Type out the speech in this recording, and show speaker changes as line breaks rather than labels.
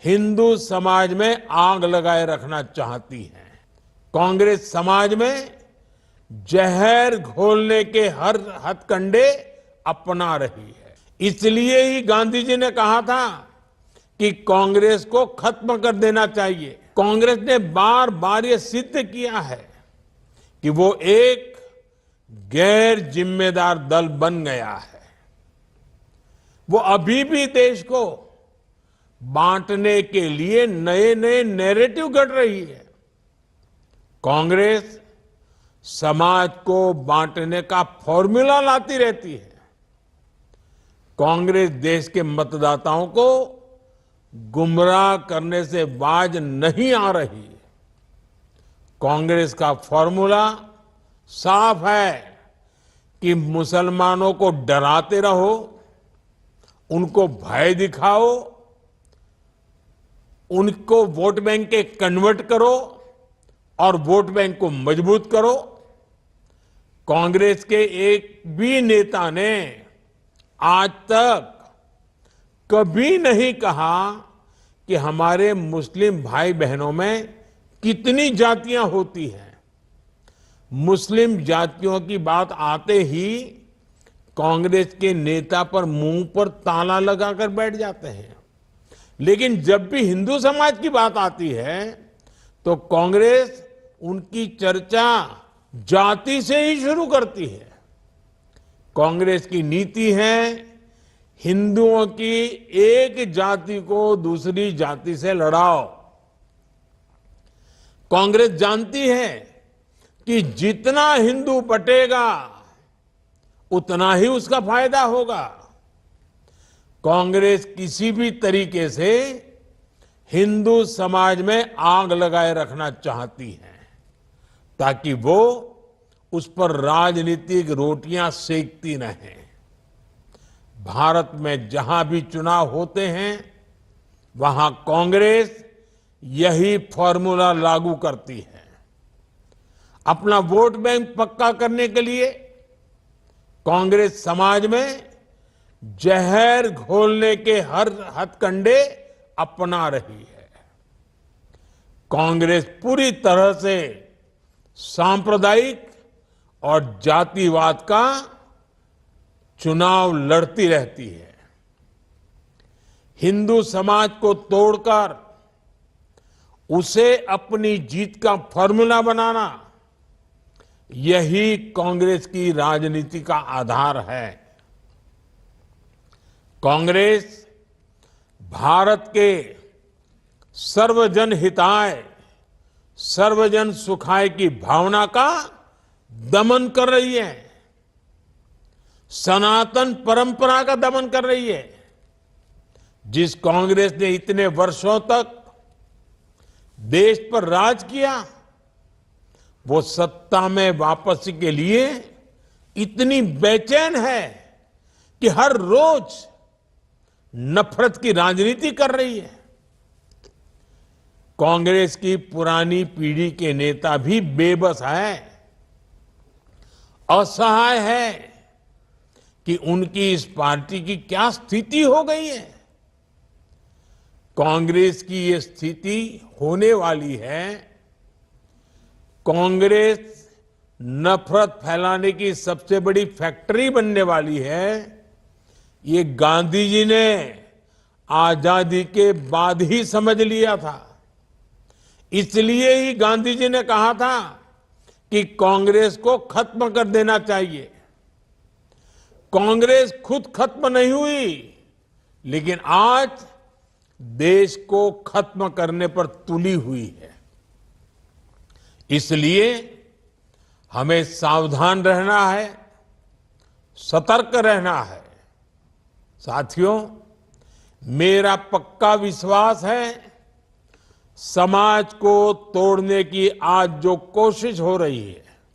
हिंदू समाज में आग लगाए रखना चाहती है। कांग्रेस समाज में जहर घोलने के हर हथकंडे अपना रही है। इसलिए ही गांधी जी ने कहा था कि कांग्रेस को खत्म कर देना चाहिए। कांग्रेस ने बार बार ये सिद्ध किया है कि वो एक गैर जिम्मेदार दल बन गया है। वो अभी भी देश को बांटने के लिए नए नए नैरेटिव गढ़ रही है। कांग्रेस समाज को बांटने का फॉर्मूला लाती रहती है। कांग्रेस देश के मतदाताओं को गुमराह करने से बाज नहीं आ रही। कांग्रेस का फॉर्मूला साफ है कि मुसलमानों को डराते रहो, उनको भय दिखाओ, उनको वोट बैंक के कन्वर्ट करो और वोट बैंक को मजबूत करो। कांग्रेस के एक भी नेता ने आज तक कभी नहीं कहा कि हमारे मुस्लिम भाई बहनों में कितनी जातियां होती हैं। मुस्लिम जातियों की बात आते ही कांग्रेस के नेता पर मुंह पर ताला लगाकर बैठ जाते हैं। लेकिन जब भी हिंदू समाज की बात आती है तो कांग्रेस उनकी चर्चा जाति से ही शुरू करती है। कांग्रेस की नीति है हिंदुओं की एक जाति को दूसरी जाति से लड़ाओ। कांग्रेस जानती है कि जितना हिंदू बटेगा उतना ही उसका फायदा होगा। कांग्रेस किसी भी तरीके से हिंदू समाज में आग लगाए रखना चाहती है ताकि वो उस पर राजनीतिक रोटियां सेकती रहें। भारत में जहां भी चुनाव होते हैं वहां कांग्रेस यही फॉर्मूला लागू करती है। अपना वोट बैंक पक्का करने के लिए कांग्रेस समाज में जहर घोलने के हर हथकंडे अपना रही है। कांग्रेस पूरी तरह से सांप्रदायिक और जातिवाद का चुनाव लड़ती रहती है। हिंदू समाज को तोड़कर उसे अपनी जीत का फॉर्मूला बनाना, यही कांग्रेस की राजनीति का आधार है। कांग्रेस भारत के सर्वजन हिताय, सर्वजन सुखाय की भावना का दमन कर रही है, सनातन परंपरा का दमन कर रही है। जिस कांग्रेस ने इतने वर्षों तक देश पर राज किया, वो सत्ता में वापसी के लिए इतनी बेचैन है कि हर रोज नफरत की राजनीति कर रही है। कांग्रेस की पुरानी पीढ़ी के नेता भी बेबस है, असहाय है कि उनकी इस पार्टी की क्या स्थिति हो गई है। कांग्रेस की ये स्थिति होने वाली है। कांग्रेस नफरत फैलाने की सबसे बड़ी फैक्ट्री बनने वाली है। ये गांधी जी ने आजादी के बाद ही समझ लिया था। इसलिए ही गांधी जी ने कहा था कि कांग्रेस को खत्म कर देना चाहिए। कांग्रेस खुद खत्म नहीं हुई, लेकिन आज देश को खत्म करने पर तुली हुई है। इसलिए हमें सावधान रहना है, सतर्क रहना है। साथियों, मेरा पक्का विश्वास है समाज को तोड़ने की आज जो कोशिश हो रही है